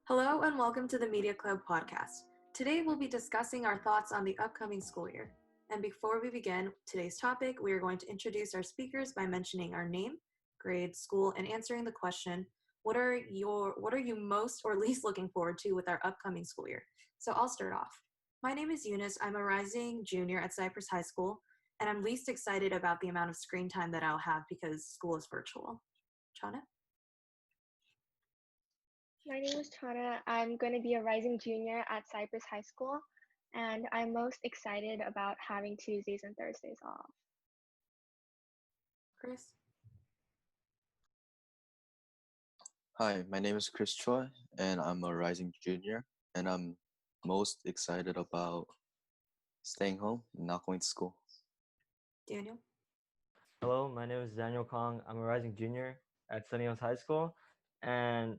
Hello and welcome to the Media Club podcast. Today we'll be discussing our thoughts on the upcoming school year. And before we begin today's topic, we are going to introduce our speakers by mentioning our name, grade, school, and answering the question, what are you most or least looking forward to with our upcoming school year? So I'll start off. My name is Eunice. I'm a rising junior at Cypress High School, and I'm least excited about the amount of screen time that I'll have because school is virtual. Chana? My name is Tana. I'm going to be a rising junior at Cypress High School, and I'm most excited about having Tuesdays and Thursdays off. Chris? Hi, my name is Chris Choi, and I'm a rising junior, and I'm most excited about staying home and not going to school. Daniel? Hello, my name is Daniel Kong. I'm a rising junior at Sunny Hills High School, and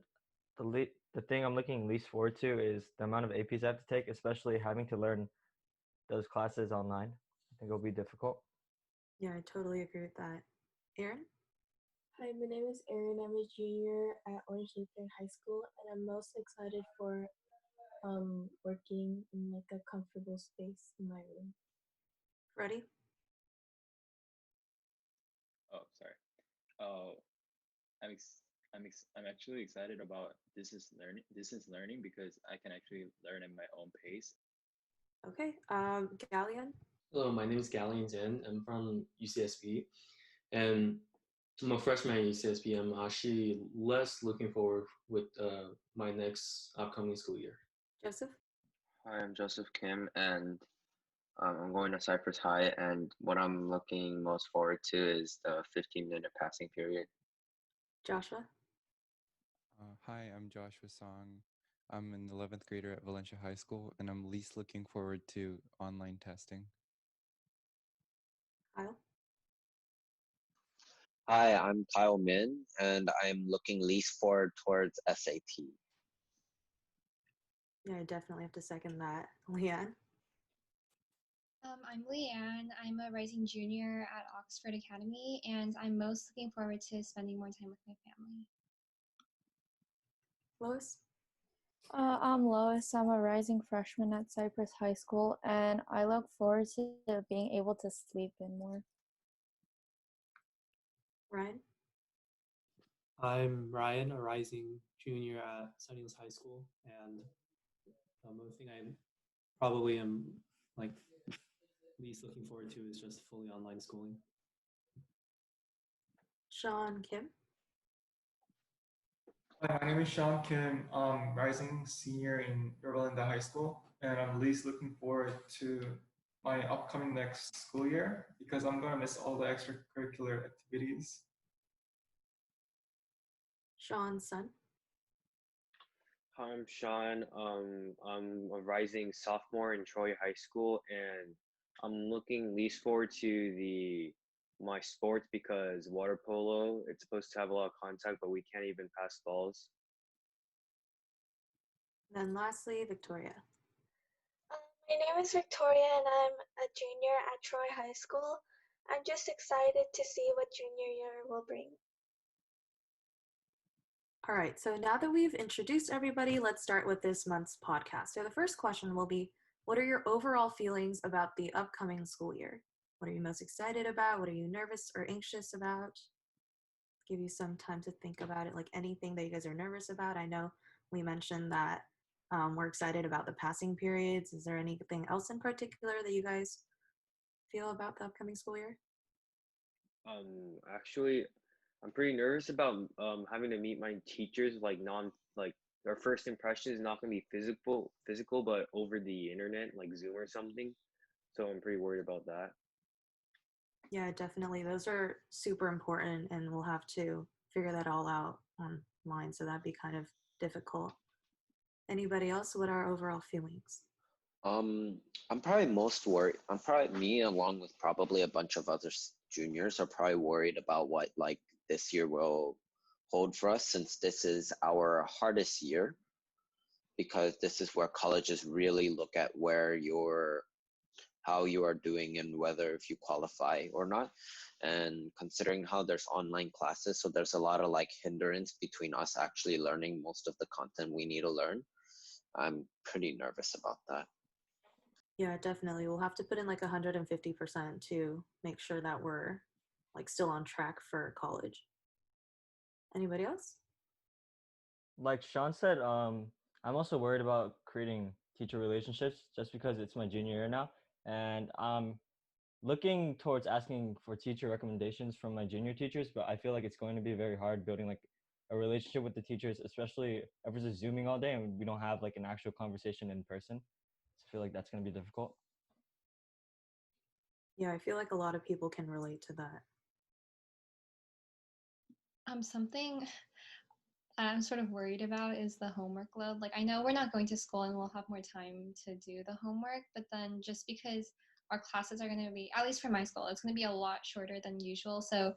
the thing I'm looking least forward to is the amount of APs I have to take, especially having to learn those classes online. I think it'll be difficult. Yeah, I totally agree with that. Aaron? Hi, my name is Erin. I'm a junior at Orange Lutheran High School, and I'm most excited for working in like a comfortable space in my room. Ready? Oh, sorry. I'm actually excited about distance learning because I can actually learn at my own pace. Okay. Galleon? Hello, my name is Galleon Zhen. I'm from UCSB, and I'm a freshman at UCSB. I'm actually less looking forward with my next upcoming school year. Joseph? Hi, I'm Joseph Kim, and I'm going to Cypress High, and what I'm looking most forward to is the 15-minute passing period. Joshua? Hi, I'm Joshua Song. I'm an 11th grader at Valencia High School, and I'm least looking forward to online testing. Kyle? Hi, I'm Kyle Min, and I'm looking least forward towards SAT. Yeah, I definitely have to second that. Leanne? I'm Leanne. I'm a rising junior at Oxford Academy, and I'm most looking forward to spending more time with my family. Lois? I'm Lois. I'm a rising freshman at Cypress High School, and I look forward to being able to sleep in more. Ryan? I'm Ryan, a rising junior at Sunny Hills High School, and the only thing I probably am like least looking forward to is just fully online schooling. Sean Kim? Hi, my name is Sean Kim. I'm rising senior in Yorba High School, and I'm least looking forward to my upcoming next school year because I'm going to miss all the extracurricular activities. Sean's son? Hi, I'm Sean. I'm a rising sophomore in Troy High School, and I'm looking least forward to my sports because water polo, it's supposed to have a lot of contact, but we can't even pass balls. Then lastly, Victoria. My name is Victoria, and I'm a junior at Troy High School. I'm just excited to see what junior year will bring. All right, so now that we've introduced everybody, let's start with this month's podcast. So the first question will be, what are your overall feelings about the upcoming school year? What are you most excited about? What are you nervous or anxious about? Give you some time to think about it, like anything that you guys are nervous about. I know we mentioned that we're excited about the passing periods. Is there anything else in particular that you guys feel about the upcoming school year? Actually, I'm pretty nervous about having to meet my teachers, like our first impression is not going to be physical, but over the internet, like Zoom or something. So I'm pretty worried about that. Yeah, definitely. Those are super important, and we'll have to figure that all out online. So that'd be kind of difficult. Anybody else? What are our overall feelings? I'm probably most worried. I'm probably me, along with probably a bunch of other juniors, are probably worried about what like this year will hold for us, since this is our hardest year, because this is where colleges really look at where your how you are doing and whether if you qualify or not. And considering how there's online classes, so there's a lot of like hindrance between us actually learning most of the content we need to learn. I'm pretty nervous about that. Yeah, definitely. We'll have to put in like 150% to make sure that we're like still on track for college. Anybody else? Like Sean said, I'm also worried about creating teacher relationships just because it's my junior year now, and I'm looking towards asking for teacher recommendations from my junior teachers, but I feel like it's going to be very hard building like a relationship with the teachers, especially if we're just zooming all day and we don't have like an actual conversation in person. So I feel like that's going to be difficult. Yeah, I feel like a lot of people can relate to that. Something I'm sort of worried about is the homework load. Like, I know we're not going to school and we'll have more time to do the homework, but then just because our classes are going to be, at least for my school, it's going to be a lot shorter than usual. So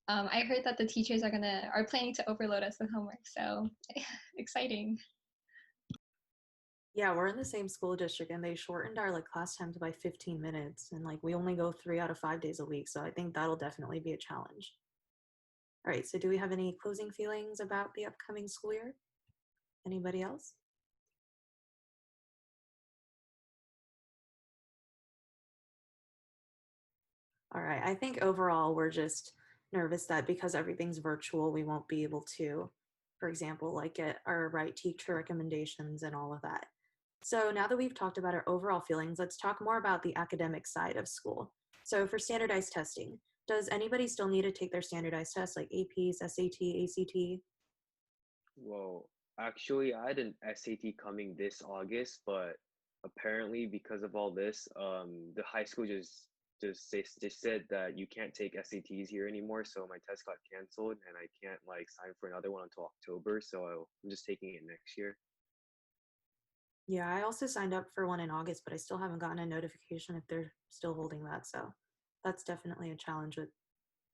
I heard that the teachers are planning to overload us with homework. So exciting. Yeah, we're in the same school district and they shortened our like class times by 15 minutes and like we only go 3 out of 5 days a week. So I think that'll definitely be a challenge. All right, so do we have any closing feelings about the upcoming school year? Anybody else? All right, I think overall we're just nervous that because everything's virtual, we won't be able to, for example, like get our right teacher recommendations and all of that. So now that we've talked about our overall feelings, let's talk more about the academic side of school. So for standardized testing, does anybody still need to take their standardized tests like APs, SAT, ACT? Well, actually, I had an SAT coming this August, but apparently because of all this, the high school just said that you can't take SATs here anymore. So my test got canceled, and I can't like sign for another one until October. So I'm just taking it next year. Yeah, I also signed up for one in August, but I still haven't gotten a notification if they're still holding that. So that's definitely a challenge with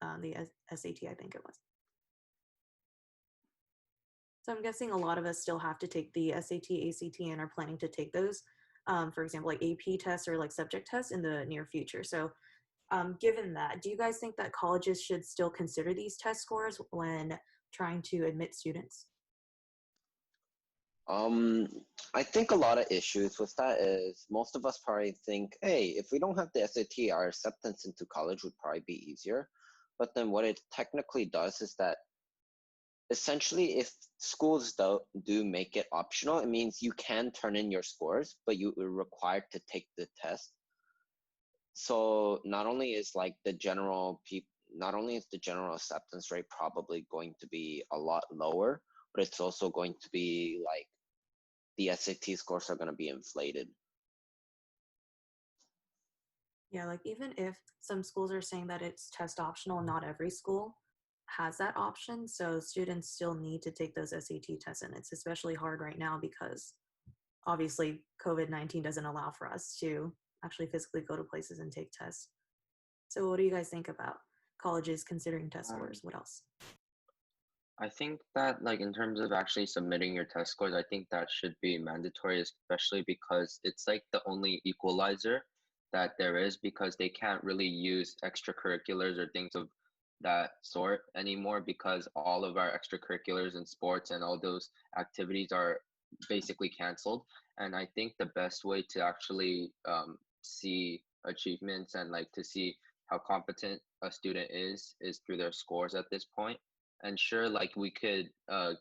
the SAT, I think it was. So I'm guessing a lot of us still have to take the SAT, ACT, and are planning to take those, for example, like AP tests or like subject tests in the near future. So given that, do you guys think that colleges should still consider these test scores when trying to admit students? I think a lot of issues with that is most of us probably think, hey, if we don't have the SAT, our acceptance into college would probably be easier. But then what it technically does is that essentially if schools do make it optional, it means you can turn in your scores, but you are required to take the test. So not only is like not only is the general acceptance rate probably going to be a lot lower, but it's also going to be like the SAT scores are going to be inflated. Yeah, like even if some schools are saying that it's test optional, not every school has that option. So students still need to take those SAT tests, and it's especially hard right now because obviously COVID-19 doesn't allow for us to actually physically go to places and take tests. So what do you guys think about colleges considering test scores? What else? I think that like in terms of actually submitting your test scores, I think that should be mandatory, especially because it's like the only equalizer that there is because they can't really use extracurriculars or things of that sort anymore because all of our extracurriculars and sports and all those activities are basically canceled. And I think the best way to actually see achievements and like to see how competent a student is through their scores at this point. And sure, like we could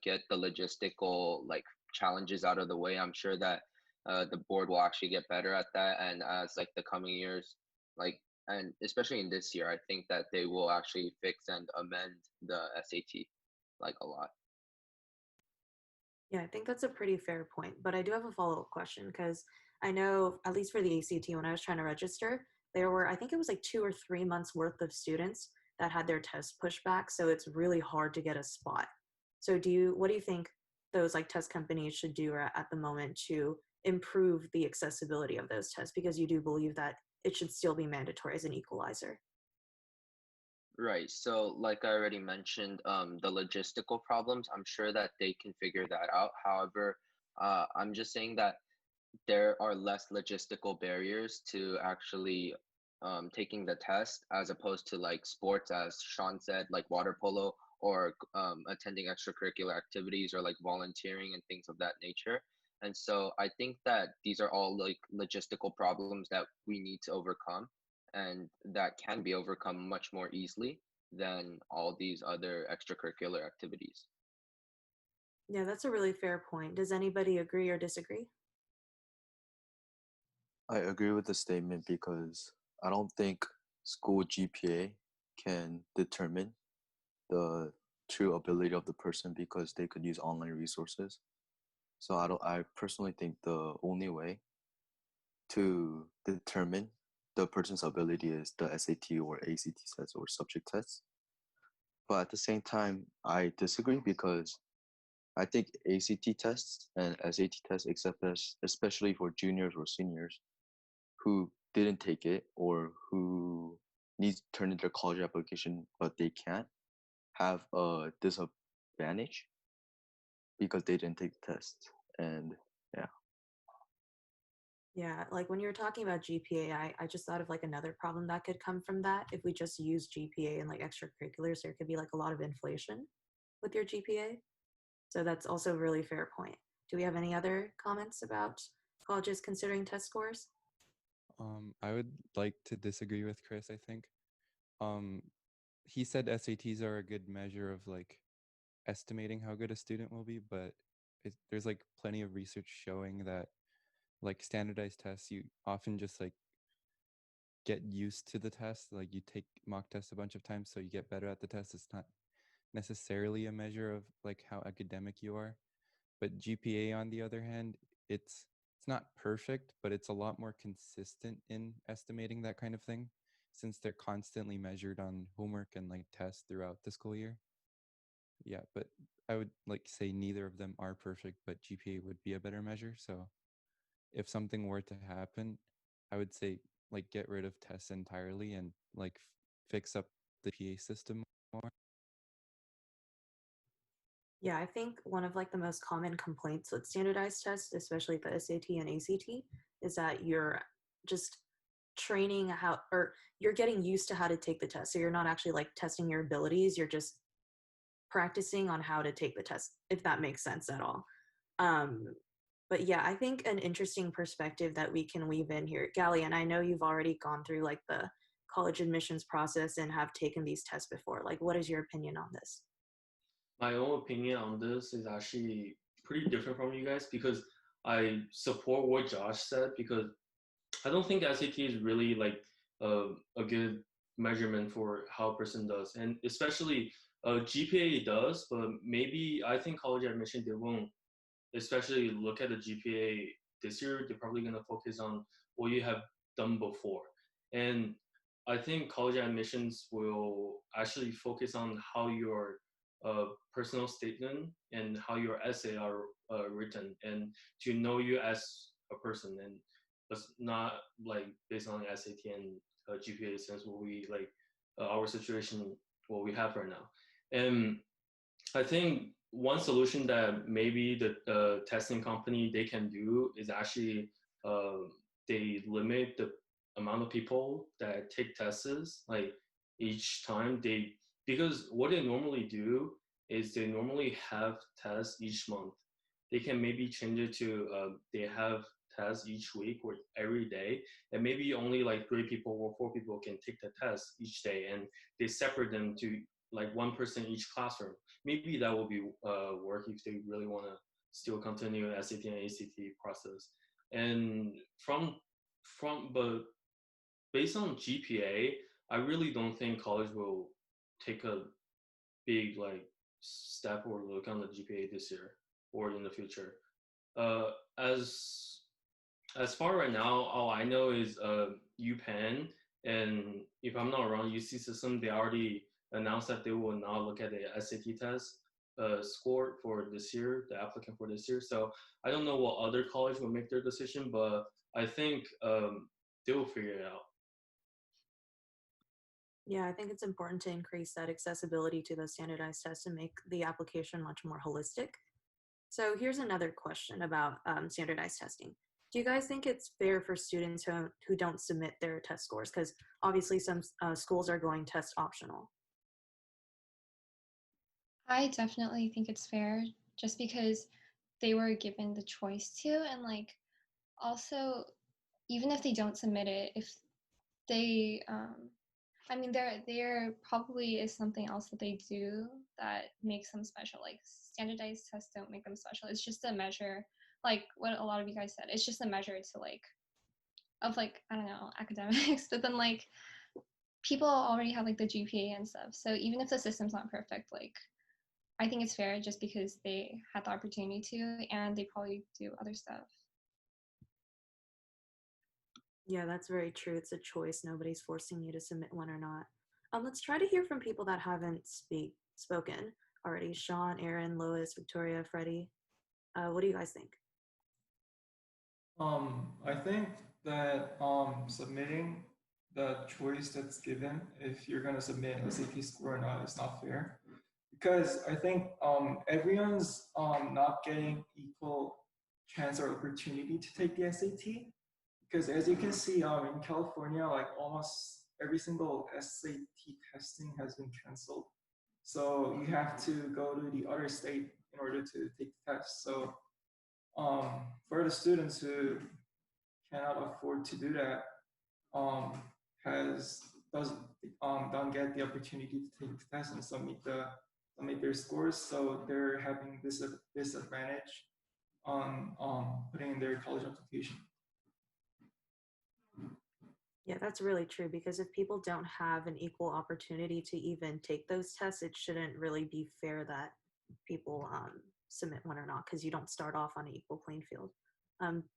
get the logistical like challenges out of the way. I'm sure that the board will actually get better at that. And as like the coming years, like and especially in this year, I think that they will actually fix and amend the SAT like a lot. Yeah, I think that's a pretty fair point. But I do have a follow-up question because I know, at least for the ACT, when I was trying to register, there were, I think it was like 2 or 3 months worth of students that had their tests pushed back. So it's really hard to get a spot. So what do you think those like test companies should do at the moment to improve the accessibility of those tests? Because you do believe that it should still be mandatory as an equalizer. Right. So, like I already mentioned, the logistical problems, I'm sure that they can figure that out. However, I'm just saying that there are less logistical barriers to actually taking the test as opposed to like sports, as Sean said, like water polo or attending extracurricular activities or like volunteering and things of that nature. And so I think that these are all like logistical problems that we need to overcome and that can be overcome much more easily than all these other extracurricular activities. Yeah, that's a really fair point. Does anybody agree or disagree? I agree with the statement because I don't think school GPA can determine the true ability of the person because they could use online resources. So I personally think the only way to determine the person's ability is the SAT or ACT tests or subject tests. But at the same time, I disagree because I think ACT tests and SAT tests, except as especially for juniors or seniors who didn't take it or who need to turn in their college application but they can't, have a disadvantage because they didn't take the test. And yeah. Yeah, like when you were talking about GPA, I just thought of like another problem that could come from that. If we just use GPA and like extracurriculars, there could be like a lot of inflation with your GPA. So that's also a really fair point. Do we have any other comments about colleges considering test scores? I would like to disagree with Chris, I think. Um, he said SATs are a good measure of like estimating how good a student will be, but there's like plenty of research showing that like standardized tests, you often just like get used to the test. Like you take mock tests a bunch of times, so you get better at the test. It's not necessarily a measure of like how academic you are. But GPA, on the other hand, it's not perfect, but it's a lot more consistent in estimating that kind of thing, since they're constantly measured on homework and like tests throughout the school year. Yeah, but I would like say neither of them are perfect, but GPA would be a better measure. So if something were to happen, I would say like get rid of tests entirely and like fix up the PA system more. Yeah, I think one of like the most common complaints with standardized tests, especially the SAT and ACT, is that you're just training how, or you're getting used to how to take the test. So you're not actually like testing your abilities, you're just practicing on how to take the test, if that makes sense at all. Um, but yeah, I think an interesting perspective that we can weave in here, Gallie, and I know you've already gone through like the college admissions process and have taken these tests before. Like, what is your opinion on this? My own opinion on this is actually pretty different from you guys because I support what Josh said because I don't think SAT is really like a good measurement for how a person does, and especially GPA does, but maybe I think college admission they won't especially look at the GPA this year. They're probably gonna focus on what you have done before, and I think college admissions will actually focus on how your personal statement and how your essay are written, and to know you as a person, and it's not like based on SAT and GPA since what we like our situation what we have right now. And I think one solution that maybe the testing company they can do is actually they limit the amount of people that take tests like each time they, because what they normally do is they normally have tests each month. They can maybe change it to they have tests each week or every day, and maybe only like 3 people or 4 people can take the test each day, and they separate them to like one person each classroom. Maybe that will be work if they really want to still continue SAT and ACT process. And but based on GPA, I really don't think college will take a big like step or look on the GPA this year or in the future. Uh, as as far right now, all I know is UPenn, and if I'm not wrong, UC system they already announced that they will not look at the SAT test score for this year, the applicant for this year. So I don't know what other college will make their decision, but I think they will figure it out. Yeah, I think it's important to increase that accessibility to those standardized tests and make the application much more holistic. So here's another question about standardized testing. Do you guys think it's fair for students who don't submit their test scores? Because obviously some schools are going test optional. I definitely think it's fair just because they were given the choice to, and like also even if they don't submit it, if they I mean there probably is something else that they do that makes them special. Like standardized tests don't make them special. It's just a measure, like what a lot of you guys said. It's just a measure to like of like, I don't know, academics, but then like people already have like the GPA and stuff. So even if the system's not perfect, like I think it's fair just because they had the opportunity to and they probably do other stuff. Yeah, that's very true. It's a choice. Nobody's forcing you to submit one or not. Let's try to hear from people that haven't spoken already. Sean, Aaron, Lois, Victoria, Freddie. What do you guys think? I think that submitting the choice that's given, if you're gonna submit an SAT score or not, is not fair. Because I think everyone's not getting equal chance or opportunity to take the SAT. Because as you can see, in California, like almost every single SAT testing has been canceled. So you have to go to the other state in order to take the test. So for the students who cannot afford to do that, has does don't get the opportunity to take the test and submit their scores, so they're having this disadvantage on putting in their college application. Yeah, that's really true because if people don't have an equal opportunity to even take those tests, it shouldn't really be fair that people submit one or not because you don't start off on an equal playing field.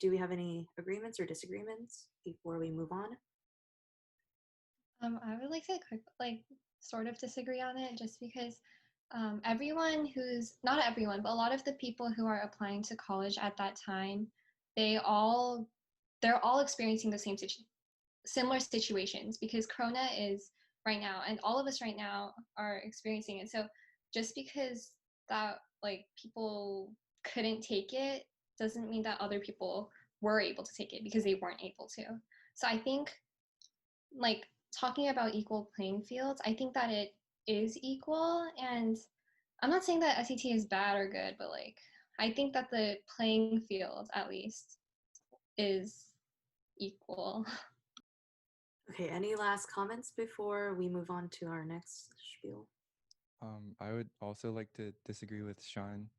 Do we have any agreements or disagreements before we move on? I would like to sort of disagree on it just because everyone who's not everyone, but a lot of the people who are applying to college at that time, they're all experiencing the similar situations because Corona is right now, and all of us right now are experiencing it. So just because that like people couldn't take it doesn't mean that other people were able to take it because they weren't able to. So I think like talking about equal playing fields, I think that it is equal, and I'm not saying that SAT is bad or good, but like I think that the playing field at least is equal. Okay, any last comments before we move on to our next spiel? I would also like to disagree with Sean.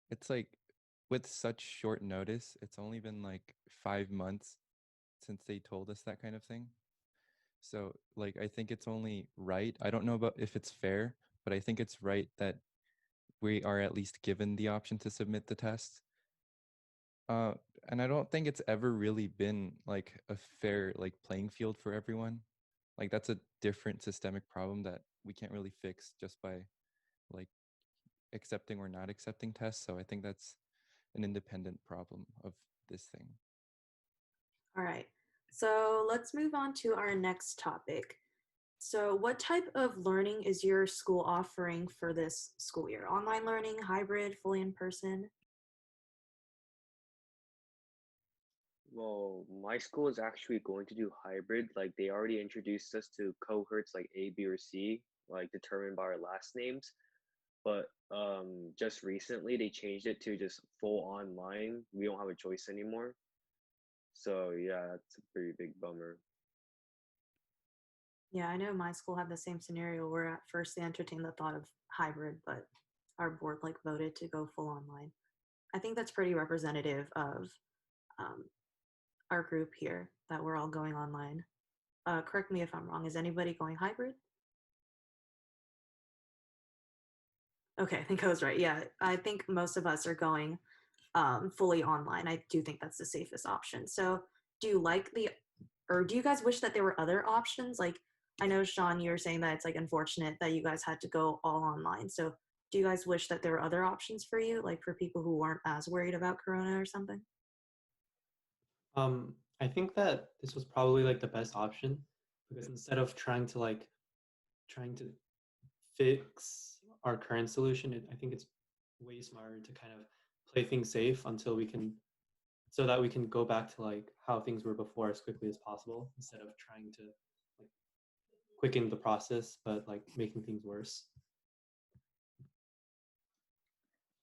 It's like with such short notice, it's only been like 5 months since they told us that kind of thing. So like I think it's only right. I don't know about if it's fair, but I think it's right that we are at least given the option to submit the test. Uh, and I don't think it's ever really been like a fair like playing field for everyone. Like that's a different systemic problem that we can't really fix just by like accepting or not accepting tests. So I think that's an independent problem of this thing. All right, so let's move on to our next topic. So what type of learning is your school offering for this school year? Online learning, hybrid, fully in person? Well, my school is actually going to do hybrid. Like they already introduced us to cohorts like A, B, or C, like determined by our last names. But just recently they changed it to just full online. We don't have a choice anymore. So yeah, that's a pretty big bummer. Yeah, I know my school had the same scenario where at first they entertained the thought of hybrid, but our board like voted to go full online. I think that's pretty representative of um, our group here that we're all going online. Correct me if I'm wrong. Is anybody going hybrid? Okay, I think I was right. Yeah, I think most of us are going fully online. I do think that's the safest option. So, do you like or do you guys wish that there were other options? Like, I know Sean, you were saying that it's like unfortunate that you guys had to go all online. So, do you guys wish that there were other options for you, like for people who weren't as worried about Corona or something? I think that this was probably like the best option because instead of trying to fix our current solution, I think it's way smarter to kind of play things safe until we can so that we can go back to like how things were before as quickly as possible instead of trying to like quicken the process but like making things worse.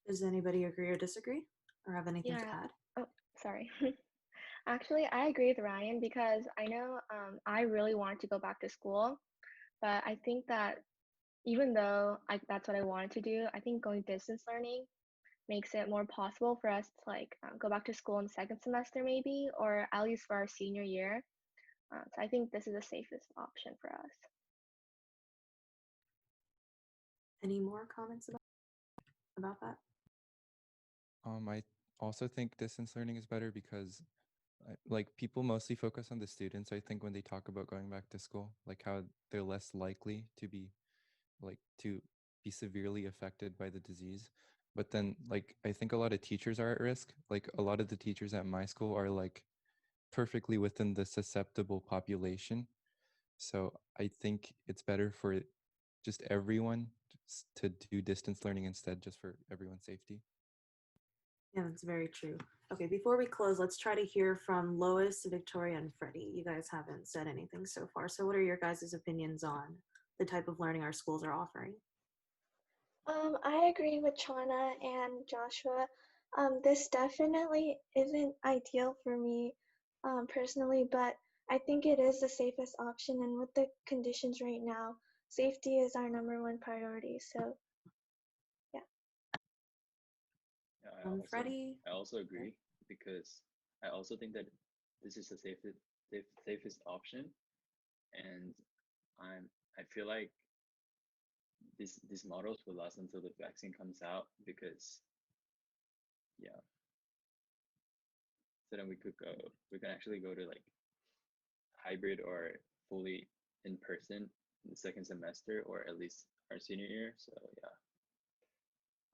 Does anybody agree or disagree or have anything to Yeah. add? Oh, sorry. Actually, I agree with Ryan because I know I really want to go back to school, but I think that even though that's what I wanted to do, I think going distance learning makes it more possible for us to like go back to school in the second semester maybe, or at least for our senior year. So I think this is the safest option for us. Any more comments about that? I also think distance learning is better because like people mostly focus on the students, I think, when they talk about going back to school, like how they're less likely to be severely affected by the disease. But then like I think a lot of teachers are at risk. Like a lot of the teachers at my school are like perfectly within the susceptible population. So I think it's better for just everyone to do distance learning instead, just for everyone's safety. Yeah, that's very true. Okay, before we close, let's try to hear from Lois, Victoria, and Freddie. You guys haven't said anything so far. So what are your guys' opinions on the type of learning our schools are offering? I agree with Chana and Joshua. This definitely isn't ideal for me personally, but I think it is the safest option. And with the conditions right now, safety is our #1 priority. So, yeah. Yeah, Freddie? I also agree because I also think that this is the safest option, and I feel like these models will last until the vaccine comes out because yeah, so then we can actually go to like hybrid or fully in person in the second semester or at least our senior year. So yeah.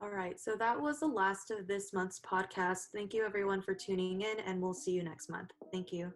All right, so that was the last of this month's podcast. Thank you everyone for tuning in, and we'll see you next month. Thank you.